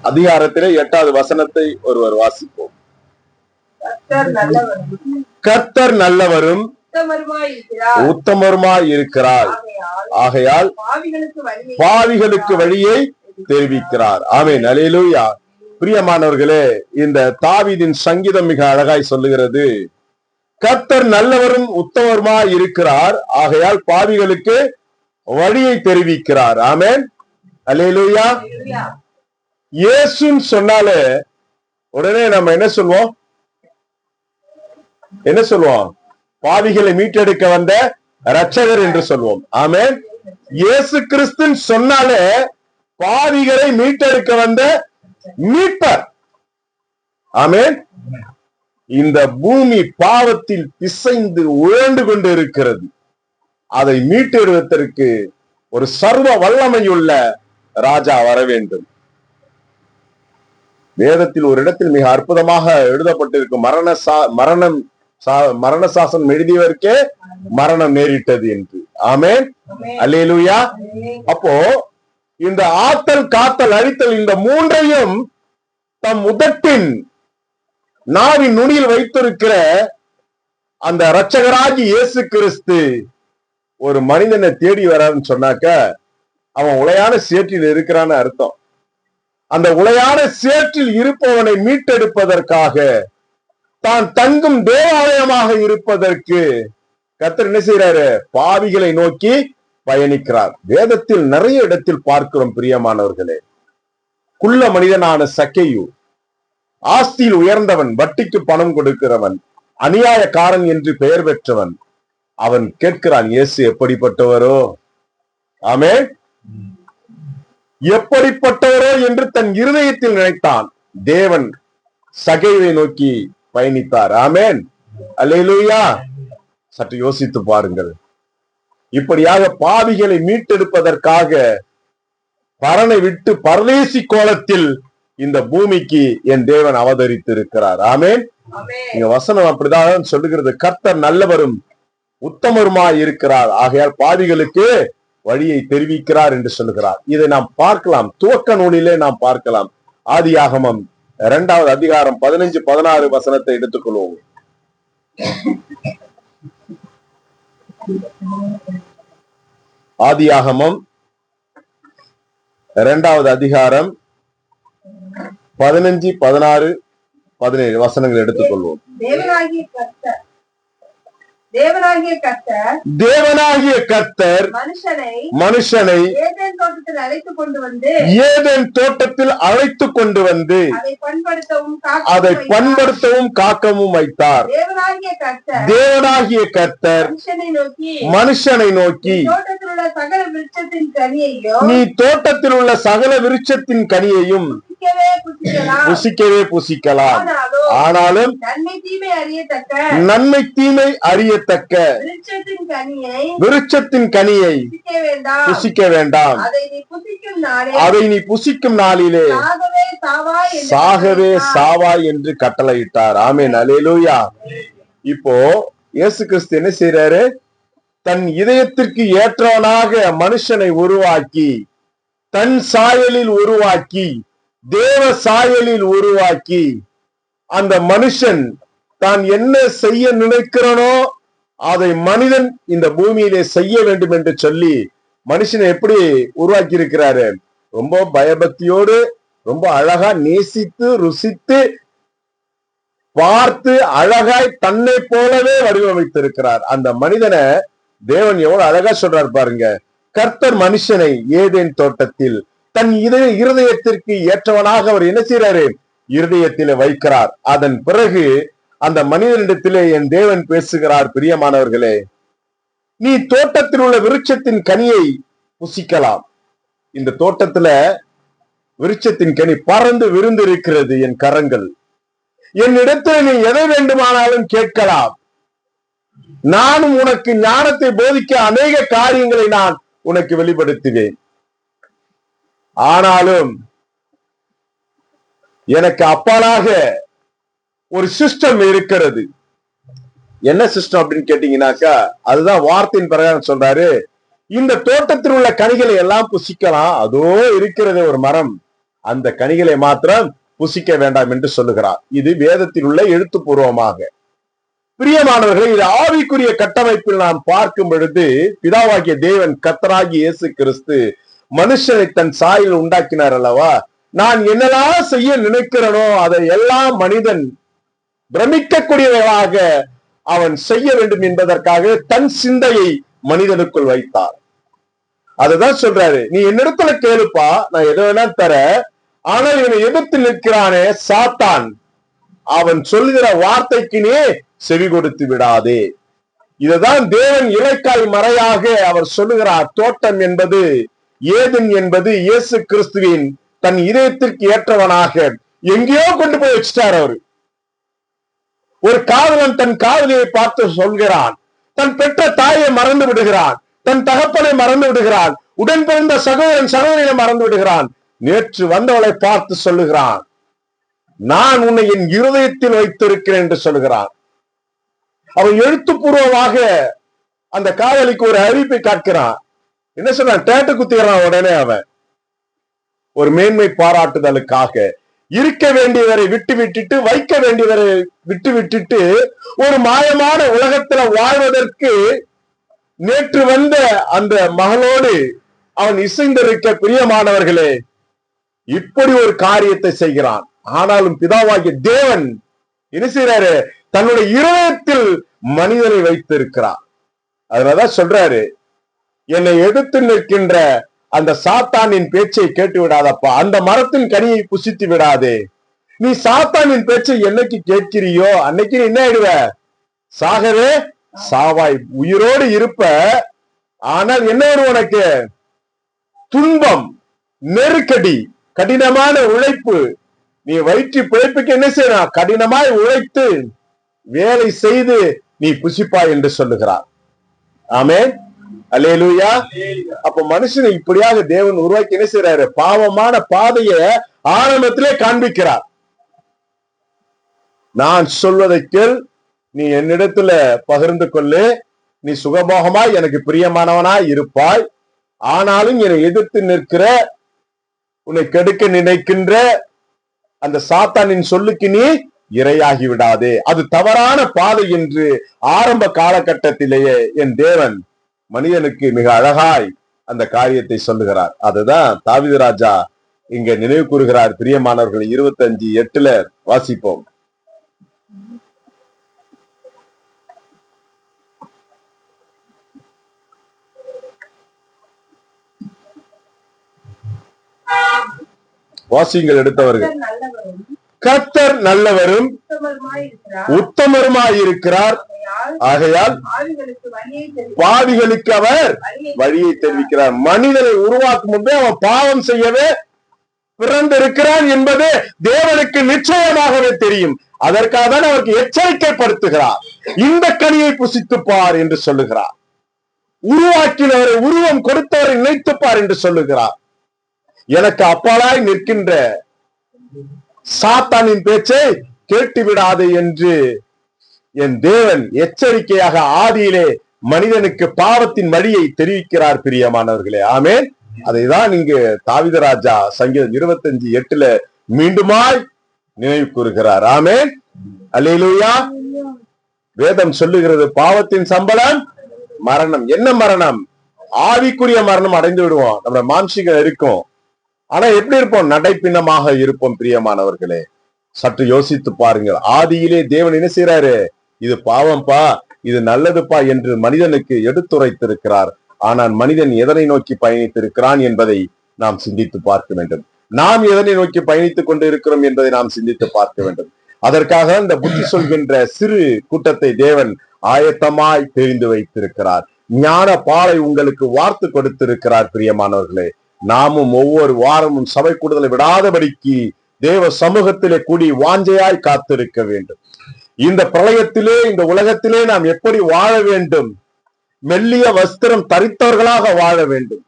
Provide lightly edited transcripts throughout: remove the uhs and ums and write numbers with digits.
அதிகாரத்திலே 8வது வசனத்தை ஒருவர் வாசிப்போம். கர்த்தர் நல்லவரும் உத்தமருமாய் இருக்கிறார், ஆகையால் பாவிகளுக்கு வழியை தெரிவிக்கிறார். ஆமென், அல்லேலூயா. பிரியமானவர்களே, இந்த தாவீதின் சங்கீதம் மிக அழகாய் சொல்லுகிறது, கர்த்தர் நல்லவரும் உத்தமருமாய் இருக்கிறார், ஆகையால் பாவிகளுக்கு வழியை தெரிவிக்கிறார். ஆமென், அல்லேலூயா. இயேசுன்னு சொன்னாலே உடனே நம்ம என்ன சொல்வோம்? பாவிகளை மீட்டெடுக்க வந்த இரட்சகர் என்று சொல்வோம். ஆமென். இயேசு கிறிஸ்துன்னு சொன்னாலே பாவிகளை மீட்டெடுக்க வந்த மீட்பர். ஆமென். இந்த பூமி பாவத்தில் பிசைந்து உழண்டு கொண்டு இருக்கிறது. அதை மீட்டெடுவதற்கு ஒரு சர்வ வல்லமையுள்ள ராஜா வர வேண்டும். வேதத்தில் ஒரு இடத்தில் மிக அற்புதமாக எழுதப்பட்டிருக்கும், மரண சாசனம் எழுதியவருக்கே மரணம் நேரிட்டது என்று. ஆமென், அல்லேலூயா. அப்போ இந்த ஆத்தல், காத்தல், அழித்தல், இந்த மூன்றையும் தம் உதட்டின் நாவின் நுனியில் வைத்திருக்கிற அந்த இரட்சகராகி இயேசு கிறிஸ்து ஒரு மனிதனை தேடி வரான்னு சொன்னாக்க அவன் உளையான சேற்றில் இருக்கிறான்னு அர்த்தம். அந்த உளையான சேற்றில் இருப்பவனை மீட்டெடுப்பதற்காக, தான் தங்கும் தேவாலயமாக இருப்பதற்கு கர்த்தர் என்ன செய்யறாரு? பாவிகளை நோக்கி பயணிக்கிறார். வேதத்தில் நிறைய இடத்தில் பார்க்கிறோம் பிரியமானவர்களே. குள்ள மனிதனான சக்கேயு, ஆஸ்தியில் உயர்ந்தவன், வட்டிக்கு பணம் கொடுக்கிறவன், அநியாயக்காரன் என்று பெயர் பெற்றவன், அவன் கேட்கிறான், இயேசு எப்படிப்பட்டவரோ, ஆமென், எப்படிப்பட்டவரோ என்று தன் இருதயத்தில் நினைத்தான். தேவன் சகேயுவை நோக்கி பயணித்தார். ஆமென், அல்லேலூயா. சற்று யோசித்து பாருங்கள். இப்படியாக பாவிகளை மீட்டெடுப்பதற்காக பரனை விட்டு பரதேசி கோலத்தில் இந்த பூமிக்கு என் தேவன் அவதரித்து இருக்கிறார். ஆமென். இங்க வசனம் அப்படிதான் சொல்லுகிறது, கர்த்தர் நல்லவரும் உத்தமருமாய் இருக்கிறார், ஆகையால் பாவிகளுக்கு வழியை தெரிவிக்கிறார் என்று சொல்லுகிறார். இதை நாம் பார்க்கலாம், துவக்க நூலிலே நாம் பார்க்கலாம். ஆதியாகமம் 2வது அதிகாரம் 15-16 வசனத்தை எடுத்துக்கொள்வோம். ஆதியாகமம் 2வது அதிகாரம் 15, 16, 17 வசனங்கள் எடுத்துக்கொள்வோம். தேவனாகிய கர்த்தர் மனுஷனை ஏதேன் தோட்டத்தில் அழைத்துக் கொண்டு வந்து அதை பண்படுத்தவும் காக்கவும் வைத்தார். தேவனாகிய கர்த்தர் மனுஷனை நோக்கி, நீ தோட்டத்தில் உள்ள சகல விருட்சத்தின் கனியையும் புசிக்கவே புசிக்கலாம், ஆனாலும் நன்மை தீமை அறியத்தக்க விருட்சத்தின் கனியை புசிக்க வேண்டாம், அதை நீ புசிக்கும் நாளிலே சாகவே சாவாய் என்று கட்டளையிட்டார். ஆமென், அல்லேலூயா. இப்போ இயேசு கிறிஸ்து என்ன செய்யறாரு? தன் இதயத்திற்கு ஏற்றவனாக மனுஷனை உருவாக்கி, தன் சாயலில் உருவாக்கி, தேவ சாயலில் உருவாக்கி, அந்த மனுஷன் தான் என்ன செய்ய நினைக்கிறனோ அதை மனிதன் இந்த பூமியிலே செய்ய வேண்டும் என்று சொல்லி மனுஷனை எப்படி உருவாக்கி இருக்கிறாரு? ரொம்ப பயபக்தியோடு, ரொம்ப அழகா நேசித்து ருசித்து பார்த்து அழகாய் தன்னை போலவே வடிவமைத்திருக்கிறார். அந்த மனிதனை தேவன் எவ்வளவு அழகா சொல்றார் பாருங்க. கர்த்தர் மனுஷனை ஏதேன் தோட்டத்தில் தன் இருதயத்திற்கு ஏற்றவனாக அவர் என்ன செய்யறாரு? இருதயத்திலே வைக்கிறார். அதன் பிறகு அந்த மனிதனிடத்திலே என் தேவன் பேசுகிறார். பிரியமானவர்களே, நீ தோட்டத்தில் உள்ள விருட்சத்தின் கனியை புசிக்கலாம். இந்த தோட்டத்துல விருட்சத்தின் கனி பறந்து விருந்து இருக்கிறது. என் கரங்கள் என்னிடத்தில் நீ எதை வேண்டுமானாலும் கேட்கலாம். நானும் உனக்கு ஞானத்தை போதிக்க அநேக காரியங்களை நான் உனக்கு வெளிப்படுத்துவேன். ஆனாலும் எனக்கு அப்பாலாக ஒரு சிஸ்டம் இருக்கிறது. என்ன சிஸ்டம் அப்படின்னு கேட்டீங்கன்னாக்கா, அதுதான் வார்த்தையின் பிரகாரம் சொல்றாரு, இந்த தோட்டத்தில் உள்ள கனிகளை எல்லாம் புசிக்கலாம். அதோ இருக்கிறது ஒரு மரம், அந்த கனிகளை மாத்திரம் புசிக்க வேண்டாம் என்று சொல்லுகிறார். இது வேதத்தில் உள்ள எழுத்துப்பூர்வமாக. பிரியமானவர்களை, இது ஆவிக்குரிய கட்டமைப்பில் நாம் பார்க்கும் பொழுது பிதாவாகிய தேவன் கர்த்தராகிய இயேசு கிறிஸ்து மனுஷனை தன் சாயலில் உண்டாக்கினார் அல்லவா. நான் என்னெல்லாம் செய்ய நினைக்கிறனோ அதை எல்லாம் மனிதன் பிரமிக்கக்கூடியவர்களாக அவன் செய்ய வேண்டும் என்பதற்காக தன் சிந்தையை மனிதனுக்குள் வைத்தார். அதுதான் சொல்றாரு, நீ என்னிடத்துல கேளுப்பா, நான் எது வேணா தர. ஆனால் இவனை எதிர்த்து நிற்கிறானே சாத்தான், அவன் சொல்லுகிற வார்த்தைக்குனே செவி கொடுத்து விடாதே. இதுதான் தேவன் இலைக்காய் மறையாக அவர் சொல்லுகிறார். தோட்டம் என்பது, ஏதன் என்பது இயேசு கிறிஸ்துவின் தன் இதயத்திற்கு ஏற்றவனாக எங்கேயோ கொண்டு போய் வச்சுட்டார். அவரு ஒரு காதலன் தன் காதலியை பார்த்து சொல்கிறான், தன் பெற்ற தாயை மறந்து விடுகிறான், தன் தகப்பனை மறந்து விடுகிறான், உடன் பிறந்த சகோதரன் சகோதரியை மறந்து விடுகிறான். நேற்று வந்தவளை பார்த்து சொல்லுகிறான், நான் உன்னை என் இருதயத்தில் வைத்திருக்கிறேன் என்று சொல்லுகிறான். அவன் எழுத்துப்பூர்வமாக அந்த காதலிக்கு ஒரு அறிவிப்பை காட்டுகிறான். என்ன சொல்றான்? டேட்டு குத்துகிறான். உடனே அவன் ஒரு மேன்மை பாராட்டுதலுக்காக இருக்க வேண்டியவரை விட்டு விட்டுட்டு, வைக்க வேண்டியவரை விட்டு விட்டுட்டு, ஒரு மாயமான உலகத்துல வாழ்வதற்கு நேற்று வந்த அந்த மகளோடு அவன் இசைந்திருக்க, பிரியமானவர்களே, இப்படி ஒரு காரியத்தை செய்கிறான். ஆனாலும் பிதாவாகிய தேவன் என்ன செய்யறாரு? தன்னுடைய இருதயத்தில் மனிதனை வைத்திருக்கிறார். அதனாலதான் சொல்றாரு, என்னை எதிர்த்து நிற்கின்ற அந்த சாத்தானின் பேச்சை கேட்டு விடாதப்பா, அந்த மரத்தின் கனியை புசித்து விடாதே. நீ சாத்தானின் பேச்சை என்னைக்கு கேட்கிறியோ அன்னைக்கு நீ என்ன ஆயிடுவ? சாகவே சாவாய். உயிரோடு இருப்ப, ஆனால் என்ன வரும் உனக்கு? துன்பம், நெருக்கடி, கடினமான உழைப்பு. நீ வயிற்று பிழைப்புக்கு என்ன செய்யணும்? கடினமாய் உழைத்து வேலை செய்து நீ புசிப்பாய் என்று சொல்லுகிறார். ஆமென், அல்லேலூயா. அப்ப மனுஷனை இப்படியாக தேவன் உருவாக்கி என்ன செய்யறாரு? பாவமான பாதைய ஆரம்பத்திலே காண்பிக்கிறார். நான் சொல்வதை கேள், நீ என்னிடத்துல பகிர்ந்து கொள்ளு, நீ சுகபோகமாய் எனக்கு பிரியமானவனாய் இருப்பாய். ஆனாலும் என்னை எதிர்த்து நிற்கிற, உன்னை கெடுக்க நினைக்கின்ற அந்த சாத்தானின் சொல்லுக்கு நீ இரையாகி விடாதே. அது தவறான பாதை என்று ஆரம்ப காலகட்டத்திலேயே என் தேவன் மனிதனுக்கு மிக அழகாய் அந்த காரியத்தை சொல்லுகிறார். அதுதான் தாவீது ராஜா இங்க நினைவு கூறுகிறார். பிரியமானவர்கள், 25:8 வாசிப்போம். வாசிங்கள் எடுத்தவர்கள். கர்த்தர் நல்லவரும் உத்தமருமாயிருக்கிறார், ஆகையால் பாவிகளுக்கு அவர் வழியை தெரிவிக்கிறார். மனிதனை உருவாக்கும் முன்பே அவன் பாவம் செய்யவே பிறந்திருக்கிறான் என்பது தேவனுக்கு நிச்சயமாகவே தெரியும். அதற்காக தான் அவருக்கு எச்சரிக்கைப்படுத்துகிறார். இந்த கனியை புசித்துப்பார் என்று சொல்லுகிறார். உருவாக்கினவரை, உருவம் கொடுத்தவரை நினைத்துப்பார் என்று சொல்லுகிறார். எனக்கு அப்பாலாய் நிற்கின்ற சாத்தானின் பேச்சை கேட்டுவிடாது என்று என் தேவன் எச்சரிக்கையாக ஆதியிலே மனிதனுக்கு பாவத்தின் வழியை தெரிவிக்கிறார். பிரியமானவர்களே, ஆமென். அதைதான் இங்கு தாவீது ராஜா சங்கீதம் 25:8 மீண்டுமாய் நினைவு கூறுகிறார். ஆமென், அல்லேலூயா. வேதம் சொல்லுகிறது, பாவத்தின் சம்பளம் மரணம். என்ன மரணம்? ஆவிக்குரிய மரணம் அடைந்து விடுவோம். நம்ம மாம்சீகம் இருக்கும், ஆனா எப்படி இருப்போம்? நடைப்பின்னமாக இருப்போம். பிரியமானவர்களே, சற்று யோசித்து பாருங்கள். ஆதியிலே தேவன் என்ன செய்யறாரு? இது பாவம்பா, இது நல்லதுப்பா என்று மனிதனுக்கு எடுத்துரைத்திருக்கிறார். ஆனால் மனிதன் எதனை நோக்கி பயணித்திருக்கிறான் என்பதை நாம் சிந்தித்து பார்க்க வேண்டும். நாம் எதனை நோக்கி பயணித்துக் கொண்டு இருக்கிறோம் என்பதை நாம் சிந்தித்து பார்க்க வேண்டும். அதற்காக இந்த புத்தி சொல்கின்ற சிறு கூட்டத்தை தேவன் ஆயத்தமாய் தெரிந்து வைத்திருக்கிறார். ஞான பாலை உங்களுக்கு வார்த்து கொடுத்திருக்கிறார். பிரியமானவர்களே, நாமும் ஒவ்வொரு வாரமும் சபை கூடுதலை விடாதபடிக்கு தேவ சமூகத்திலே கூடி வாஞ்சையாய் காத்திருக்க வேண்டும். இந்த பிரளயத்திலே, இந்த உலகத்திலே நாம் எப்படி வாழ வேண்டும்? மெல்லிய வஸ்திரம் தரித்தவர்களாக வாழ வேண்டும்.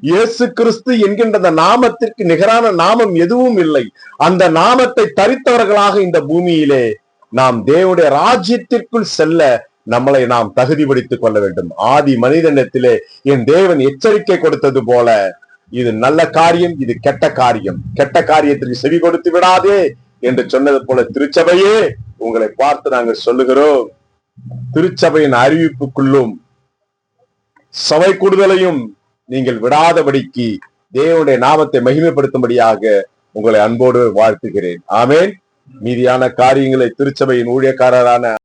இயேசு கிறிஸ்து என்கின்ற அந்த நாமத்திற்கு நிகரான நாமம் எதுவும் இல்லை. அந்த நாமத்தை தரித்தவர்களாக இந்த பூமியிலே நாம் தேவனுடைய ராஜ்யத்திற்குள் செல்ல நம்மளை நாம் தகுதிப்படுத்திக் கொள்ள வேண்டும். ஆதி மனிதனிடத்திலே என் தேவன் எச்சரிக்கை கொடுத்தது போல இது நல்ல காரியம், இது கெட்ட காரியம். கெட்ட காரியத்திற்கு செவி கொடுத்து விடாதே என்று சொன்னது போல திருச்சபையே உங்களை பார்த்து நாங்கள் சொல்லுகிறோம். திருச்சபையின் அறிவிப்புக்குள்ளும் சபை கூடுதலையும் நீங்கள் விடாதபடிக்கு தேவனுடைய நாமத்தை மகிமைப்படுத்தும்படியாக உங்களை அன்போடு வாழ்த்துகிறேன். ஆமேன். மீதியான காரியங்களை திருச்சபையின் ஊழியக்காரரான